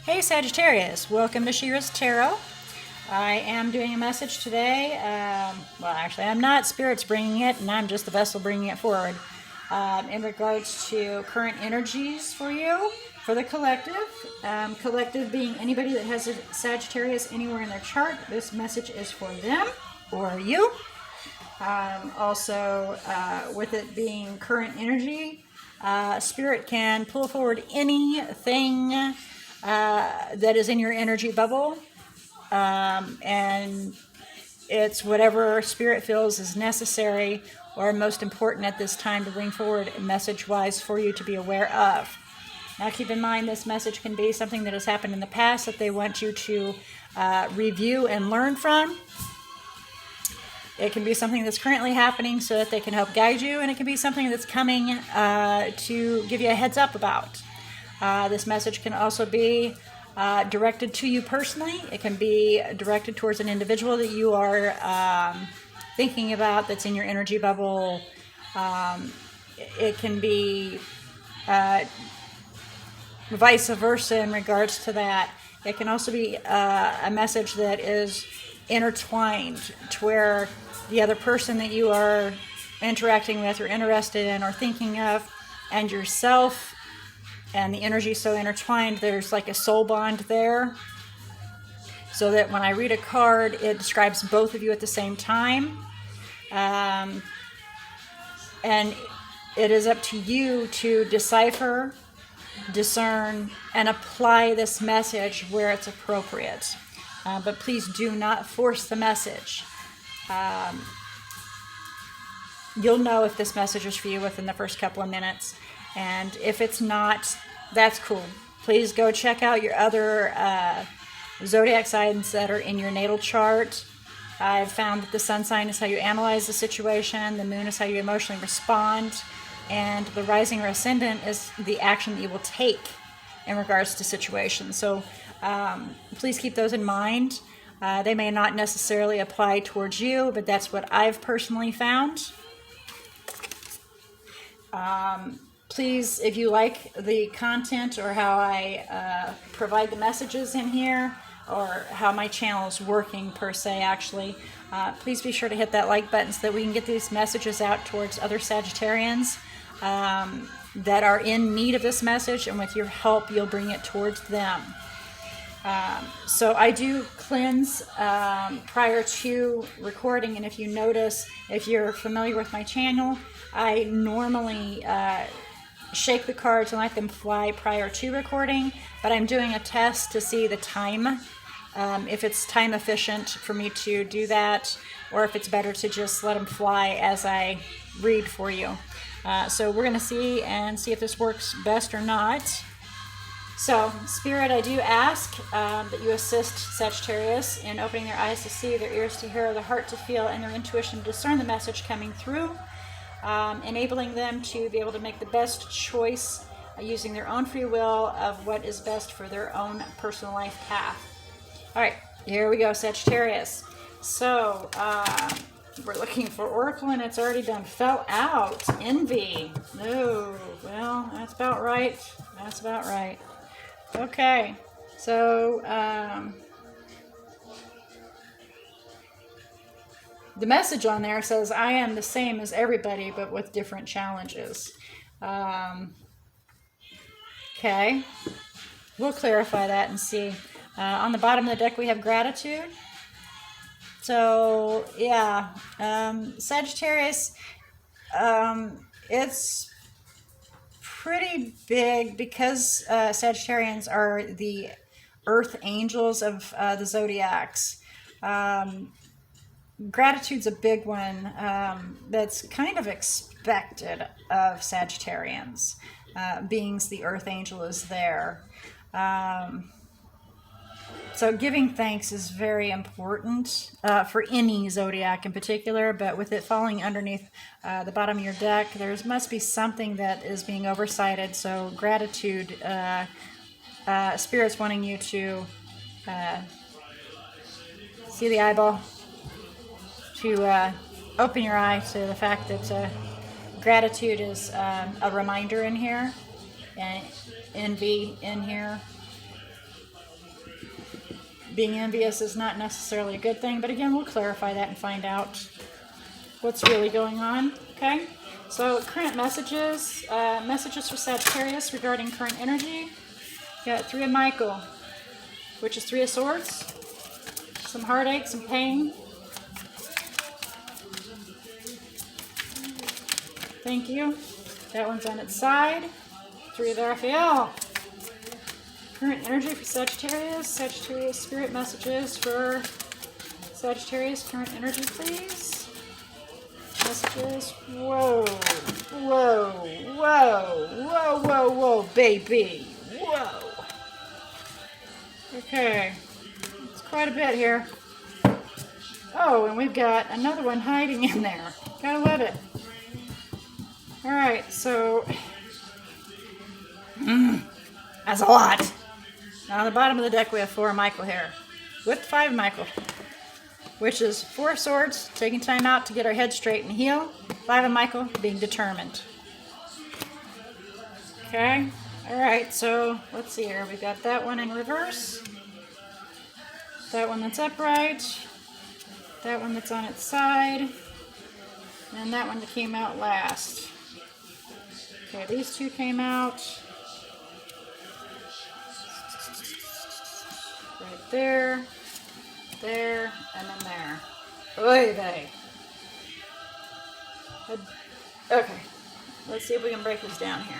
Hey Sagittarius, welcome to She-ruhz Tarot. I am doing a message today. Well, actually, I'm not. Spirit's bringing it, and I'm just the vessel bringing it forward. In regards to current energies for you, for the collective. Collective being anybody that has a Sagittarius anywhere in their chart. This message is for them or you. Also, with it being current energy, Spirit can pull forward anything that is in your energy bubble, and it's whatever Spirit feels is necessary or most important at this time to bring forward message-wise for you to be aware of. Now keep in mind this message can be something that has happened in the past that they want you to review and learn from. It can be something that's currently happening so that they can help guide you, and it can be something that's coming to give you a heads up about. This message can also be directed to you personally. It can be directed towards an individual that you are thinking about that's in your energy bubble. It can be vice versa in regards to that. It can also be a message that is intertwined to where the other person that you are interacting with or interested in or thinking of and yourself and the energy so intertwined, there's like a soul bond there, so that when I read a card, it describes both of you at the same time. And it is up to you to decipher, discern, and apply this message where it's appropriate. But please do not force the message. You'll know if this message is for you within the first couple of minutes. And if it's not, that's cool. Please go check out your other zodiac signs that are in your natal chart. I've found that the sun sign is how you analyze the situation, the moon is how you emotionally respond, and the rising or ascendant is the action that you will take in regards to situations. So please keep those in mind. They may not necessarily apply towards you, but that's what I've personally found. Please, if you like the content or how I provide the messages in here, or how my channel is working per se actually, please be sure to hit that like button so that we can get these messages out towards other Sagittarians that are in need of this message, and with your help you'll bring it towards them. So I do cleanse prior to recording, and if you notice, if you're familiar with my channel, I normally shake the cards and let them fly prior to recording, but I'm doing a test to see the time, if it's time efficient for me to do that, or if it's better to just let them fly as I read for you. So we're going to see if this works best or not. So, Spirit, I do ask that you assist Sagittarius in opening their eyes to see, their ears to hear, their heart to feel, and their intuition to discern the message coming through, enabling them to be able to make the best choice using their own free will of what is best for their own personal life path. All right, here we go, Sagittarius. So, we're looking for Oracle, and it's already been fell out. Envy. No, well, that's about right. That's about right. Okay, so the message on there says, I am the same as everybody, but with different challenges. Okay, we'll clarify that and see. On the bottom of the deck, we have gratitude. So, yeah, Sagittarius, it's pretty big because Sagittarians are the earth angels of the zodiacs. Gratitude's a big one that's kind of expected of Sagittarians. Being the earth angel is there. So giving thanks is very important for any zodiac in particular, but with it falling underneath the bottom of your deck, there must be something that is being oversighted. So gratitude, Spirit's wanting you to see the eyeball, to open your eye to the fact that gratitude is a reminder in here, and envy in here. being envious is not necessarily a good thing, but again, we'll clarify that and find out what's really going on. Okay, so current messages, messages for Sagittarius regarding current energy. Got 3 of Michael, which is 3 of Swords, some heartache, some pain. Thank you. That one's on its side. 3 of Raphael. Current energy for Sagittarius. Sagittarius spirit messages for Sagittarius. Current energy, please. Messages. Whoa. Whoa. Whoa. Whoa, whoa, whoa, baby. Whoa. Okay. It's quite a bit here. Oh, and we've got another one hiding in there. Gotta love it. Alright, so that's a lot. Now on the bottom of the deck we have 4 of Michael here, with 5 of Michael, which is 4 of Swords, taking time out to get our head straight and heal. 5 of Michael, being determined. Okay, alright, so let's see here. We've got that one in reverse, that one that's upright, that one that's on its side, and that one that came out last. Okay, these 2 came out right there, there, and then there. Oy vey. Okay, let's see if we can break this down here.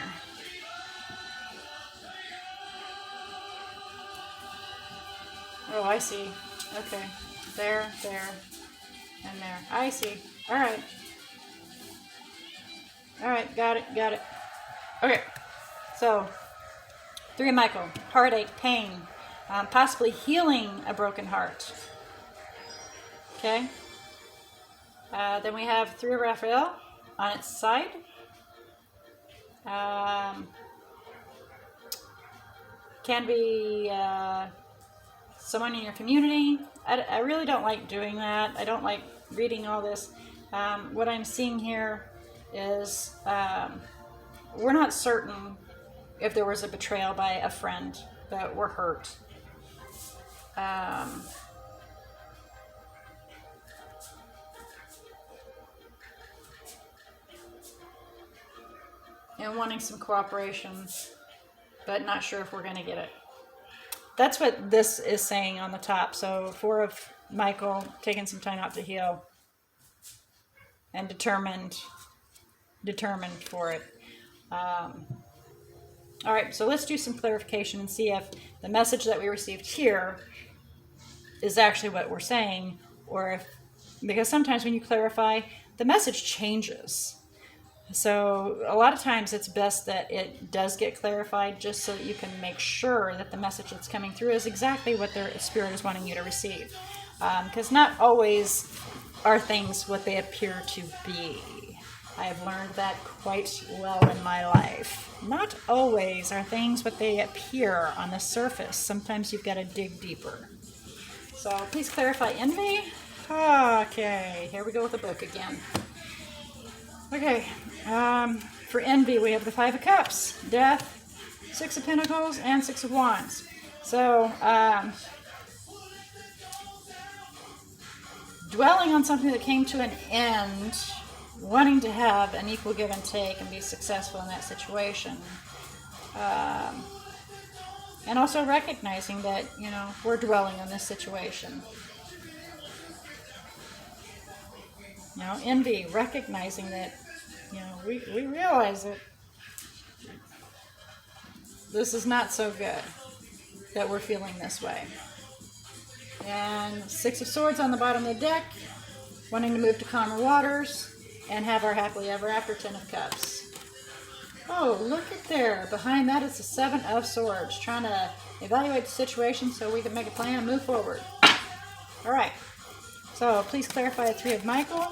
Oh, I see. Okay, there, there, and there. I see. All right. All right, got it, got it. Okay, so 3 of Michael, heartache, pain, possibly healing a broken heart. Okay. Then we have 3 of Raphael on its side. Can be someone in your community. I really don't like doing that. I don't like reading all this. What I'm seeing here is we're not certain if there was a betrayal by a friend that we're hurt. And wanting some cooperation, but not sure if we're going to get it. That's what this is saying on the top. So 4 of Michael, taking some time out to heal, and determined for it. All right, so let's do some clarification and see if the message that we received here is actually what we're saying, or if, because sometimes when you clarify, the message changes. So a lot of times it's best that it does get clarified, just so that you can make sure that the message that's coming through is exactly what their spirit is wanting you to receive. Because not always are things what they appear to be. I have learned that quite well in my life. Not always are things what they appear on the surface. Sometimes you've got to dig deeper. So please clarify envy. Okay, here we go with the book again. Okay, for envy we have the 5 of Cups, Death, 6 of Pentacles, and 6 of Wands. So, dwelling on something that came to an end, wanting to have an equal give and take and be successful in that situation. And also recognizing that, you know, we're dwelling on this situation. You know, envy, recognizing that, you know, we realize that this is not so good, that we're feeling this way. And 6 of Swords on the bottom of the deck, wanting to move to calmer waters and have our happily ever after. 10 of Cups. Oh, look at there. Behind that is the 7 of Swords, trying to evaluate the situation so we can make a plan and move forward. All right. So please clarify the 3 of Michael.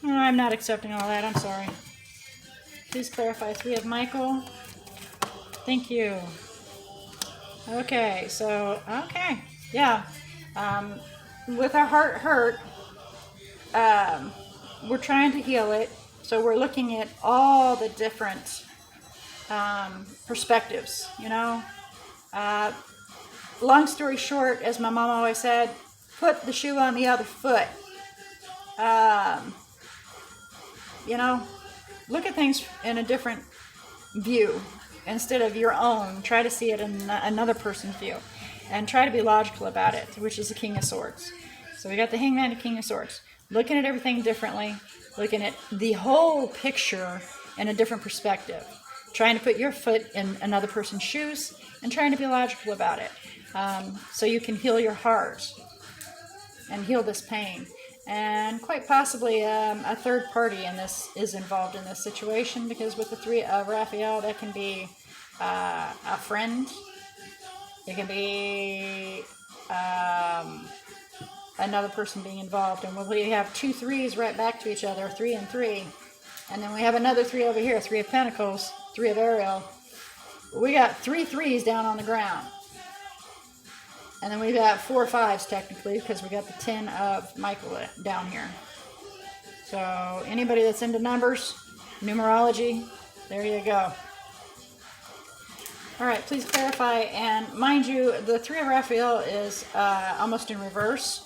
Oh, I'm not accepting all that. I'm sorry. Please clarify 3 of Michael. Thank you. Okay, so, okay. Yeah. With our heart hurt, we're trying to heal it. So we're looking at all the different perspectives, you know. Long story short, as my mom always said, put the shoe on the other foot. You know, look at things in a different view instead of your own. Try to see it in another person's view and try to be logical about it, which is the King of Swords. So we got the Hangman and King of Swords. Looking at everything differently, looking at the whole picture in a different perspective. Trying to put your foot in another person's shoes and trying to be logical about it. So you can heal your heart and heal this pain. And quite possibly a third party in this is involved in this situation, because with the three of Raphael, that can be a friend. It can be another person being involved. And we have 2 3s right back to each other, 3 and 3. And then we have another 3 over here, 3 of Pentacles, 3 of Ariel. We got 3 3s down on the ground. And then we've got 4 5s technically, because we got the 10 of Michael down here. So anybody that's into numbers, numerology, there you go. All right, please clarify. And mind you, the 3 of Raphael is almost in reverse.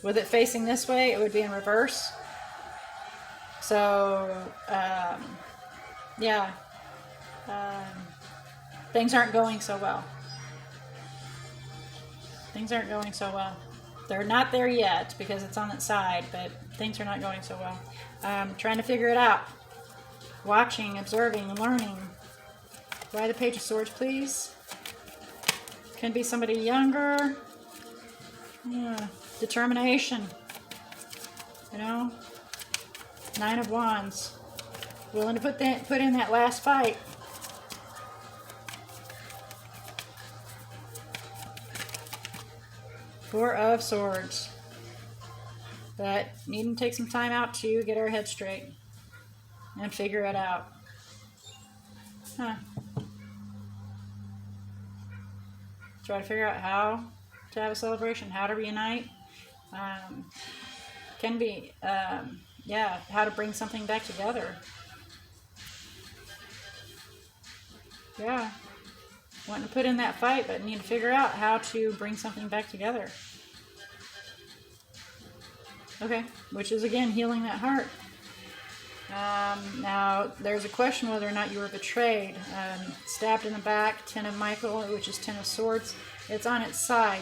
With it facing this way, it would be in reverse. So, yeah, things aren't going so well. Things aren't going so well. They're not there yet because it's on its side, but things are not going so well. Trying to figure it out. Watching, observing, learning. Why the Page of Swords, please? Can be somebody younger. Yeah. Determination. You know? 9 of Wands. Willing to put in that last fight. Four of Swords. But needing to take some time out to get our head straight and figure it out. Huh. Try to figure out how to have a celebration, how to reunite. Can be, yeah, how to bring something back together. Yeah. Wanting to put in that fight, but need to figure out how to bring something back together. Okay, which is again healing that heart. Now, there's a question whether or not you were betrayed. Stabbed in the back, 10 of Michael, which is 10 of Swords. It's on its side.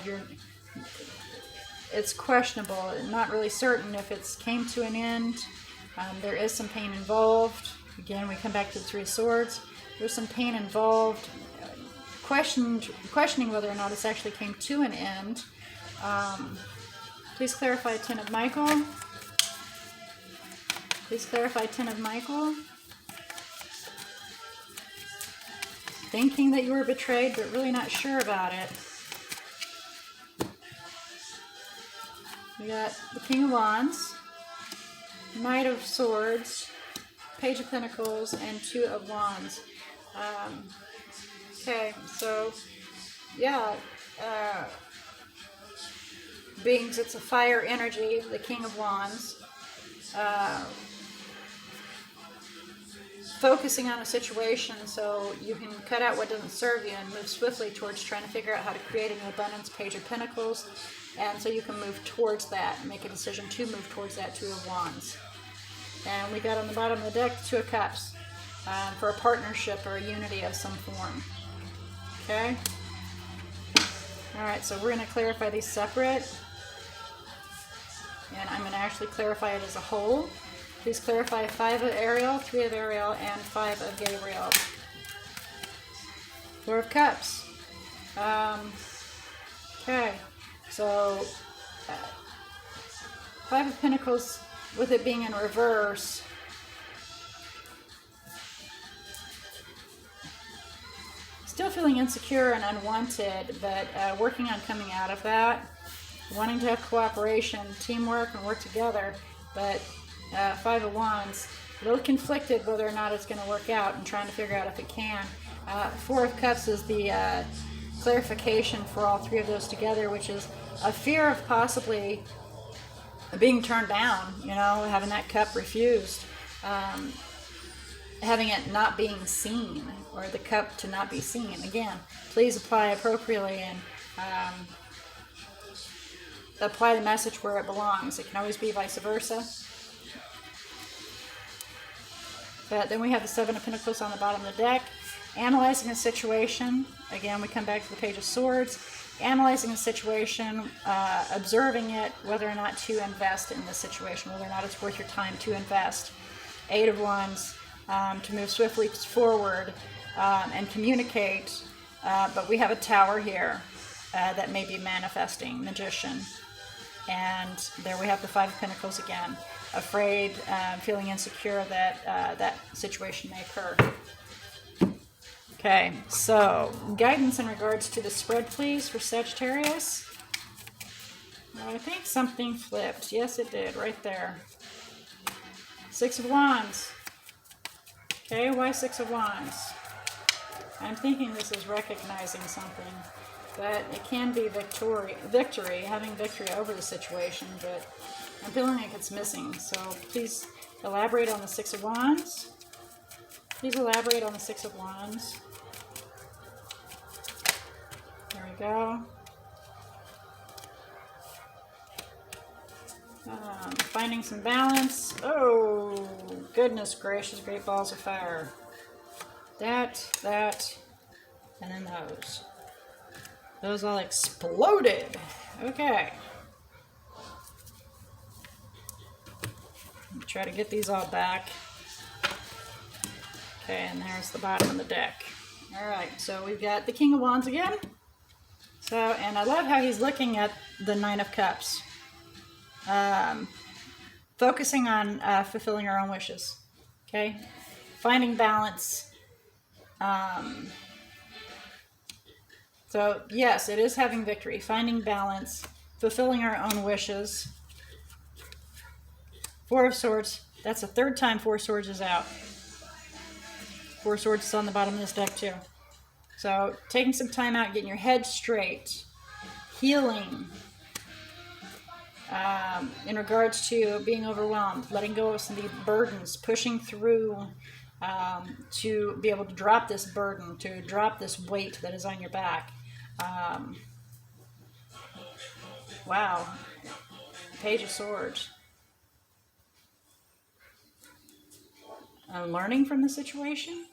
It's questionable. Not really certain if it's came to an end. There is some pain involved. Again, we come back to the 3 of Swords. There's some pain involved. Questioning whether or not this actually came to an end. Please clarify 10 of Michael. Please clarify 10 of Michael. Thinking that you were betrayed, but really not sure about it. We got the King of Wands, Knight of Swords, Page of Pentacles, and 2 of Wands. Okay, so, yeah, beings, it's a fire energy, the King of Wands. Focusing on a situation so you can cut out what doesn't serve you and move swiftly towards trying to figure out how to create an abundance, Page of Pentacles, and so you can move towards that and make a decision to move towards that 2 of Wands. And we got on the bottom of the deck 2 of Cups for a partnership or a unity of some form. Okay? Alright, so we're going to clarify these separate. And I'm going to actually clarify it as a whole. Please clarify 5 of Ariel, 3 of Ariel, and 5 of Gabriel. 4 of Cups. Okay, so 5 of Pentacles, with it being in reverse. Still feeling insecure and unwanted, but working on coming out of that. Wanting to have cooperation, teamwork, and work together, but 5 of Wands, a little conflicted whether or not it's going to work out and trying to figure out if it can. 4 of Cups is the clarification for all 3 of those together, which is a fear of possibly being turned down, you know, having that cup refused. having it not being seen, or the cup to not be seen. Again, please apply appropriately and apply the message where it belongs. It can always be vice versa. But then we have the Seven of Pentacles on the bottom of the deck. Analyzing a situation. Again, we come back to the Page of Swords. Analyzing a situation, observing it, whether or not to invest in the situation, whether or not it's worth your time to invest. Eight of Wands, to move swiftly forward and communicate. But we have a Tower here that may be manifesting. Magician. And there we have the Five of Pentacles again. Afraid, feeling insecure that that situation may occur. Okay, so guidance in regards to the spread, please, for Sagittarius. I think something flipped. Yes, it did, right there. Six of Wands. Okay, why Six of Wands? I'm thinking this is recognizing something, but it can be victory, having victory over the situation, but I'm feeling like it's missing. So please elaborate on the Six of Wands. Please elaborate on the Six of Wands. There we go. Finding some balance. Oh, goodness gracious, great balls of fire. That, and then those. Those all exploded. Okay. Try to get these all back. Okay, and there's the bottom of the deck. All right, so we've got the King of Wands again. So, and I love how he's looking at the Nine of Cups. Focusing on fulfilling our own wishes. Okay? Finding balance. So, yes, it is having victory. Finding balance. Fulfilling our own wishes. Four of Swords. That's the third time Four of Swords is out. Four of Swords is on the bottom of this deck too. So taking some time out, getting your head straight, healing in regards to being overwhelmed, letting go of some of the burdens, pushing through to be able to drop this burden, to drop this weight that is on your back. Wow. Page of Swords. Learning from the situation?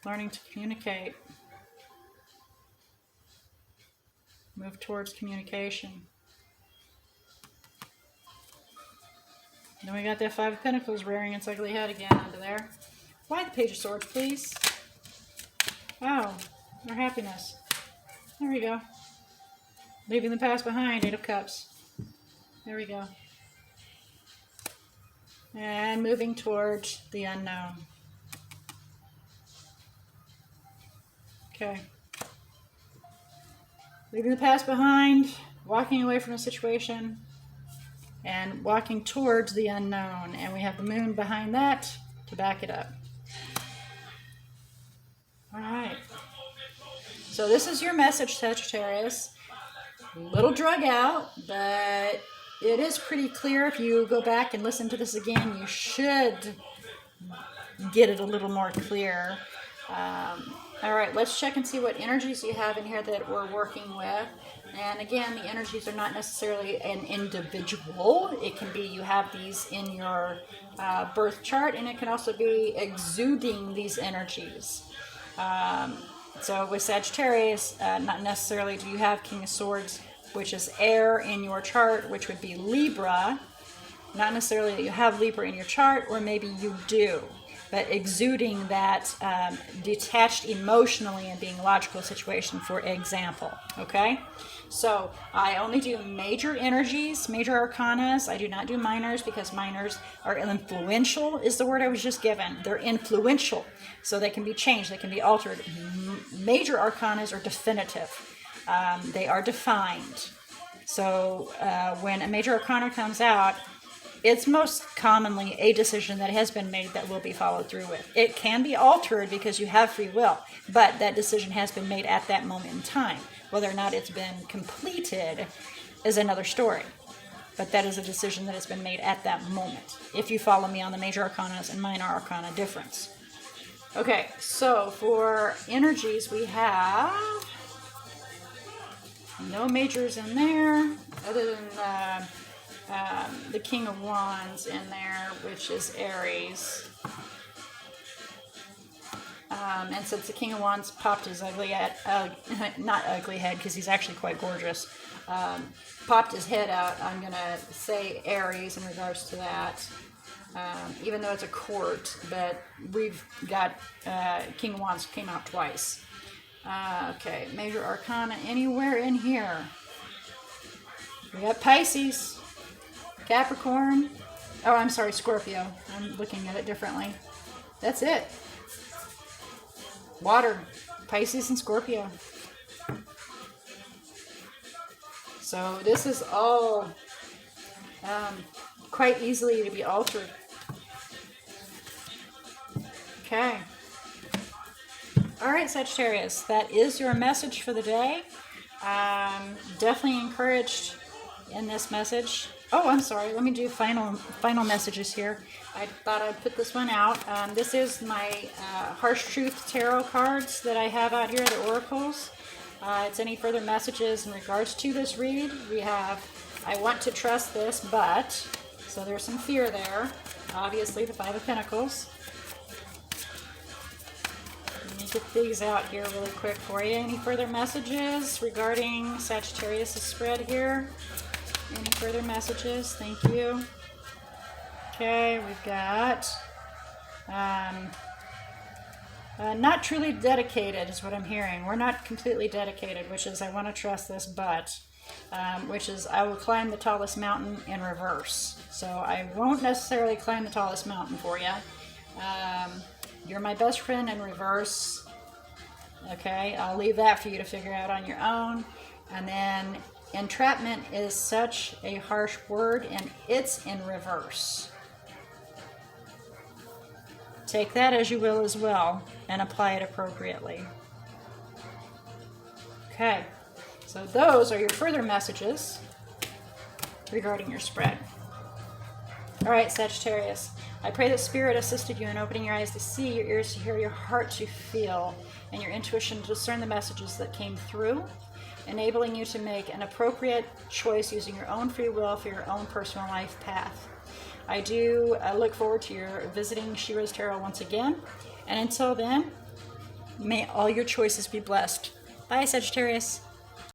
Learning to communicate. Move towards communication. Then we got that Five of Pentacles rearing its ugly head again under there. Why the Page of Swords, please? Oh, our happiness. There we go. Leaving the past behind, Eight of Cups. There we go. And moving towards the unknown. Okay. Leaving the past behind, walking away from a situation, and walking towards the unknown. And we have the moon behind that to back it up. All right. So this is your message, Sagittarius. A little drug out, but it is pretty clear. If you go back and listen to this again, you should get it a little more clear. All right, let's check and see what energies you have in here that we're working with. And again, the energies are not necessarily an individual. It can be you have these in your birth chart, and it can also be exuding these energies. So with Sagittarius, not necessarily do you have King of Swords, which is air in your chart, which would be Libra. Not necessarily that you have Libra in your chart, or maybe you do. But exuding that detached emotionally and being logical situation, for example. Okay? So I only do major energies, major arcanas. I do not do minors, because minors are influential, is the word I was just given. They're influential. So they can be changed, they can be altered. Major arcanas are definitive. They are defined. So when a major arcana comes out, it's most commonly a decision that has been made that will be followed through with. It can be altered because you have free will, but that decision has been made at that moment in time. Whether or not it's been completed is another story. but that is a decision that has been made at that moment, if you follow me on the major arcana and minor arcana difference. Okay, so for energies, we have no majors in there, other than the King of Wands in there, which is Aries. And since the King of Wands popped his ugly head, not ugly head, because he's actually quite gorgeous, popped his head out, I'm going to say Aries in regards to that. Even though it's a court, but we've got King of Wands came out twice. Okay, major arcana anywhere in here. We got Pisces, Capricorn. Oh, I'm sorry, Scorpio. I'm looking at it differently. That's it. Water, Pisces and Scorpio. So this is all quite easily to be altered. Okay. All right, Sagittarius, that is your message for the day. Definitely encouraged in this message. Oh, I'm sorry. Let me do final messages here. I thought I'd put this one out. This is my Harsh Truth Tarot cards that I have out here, the oracles. It's any further messages in regards to this read. We have, I want to trust this, but, so there's some fear there. Obviously, the Five of Pentacles. Let me get these out here really quick for you. Any further messages regarding Sagittarius' spread here? Any further messages? Thank you. Okay, we've got not truly dedicated is what I'm hearing. We're not completely dedicated, which is I want to trust this, but which is I will climb the tallest mountain in reverse. So I won't necessarily climb the tallest mountain for you. You're my best friend in reverse. Okay, I'll leave that for you to figure out on your own. And then entrapment is such a harsh word, and it's in reverse. Take that as you will as well, and apply it appropriately. Okay, so those are your further messages regarding your spread. All right, Sagittarius, I pray that Spirit assisted you in opening your eyes to see, your ears to hear, your heart to feel, and your intuition to discern the messages that came through, enabling you to make an appropriate choice using your own free will for your own personal life path. I do look forward to your visiting She-ruhz Tarot once again. And until then, may all your choices be blessed. Bye, Sagittarius.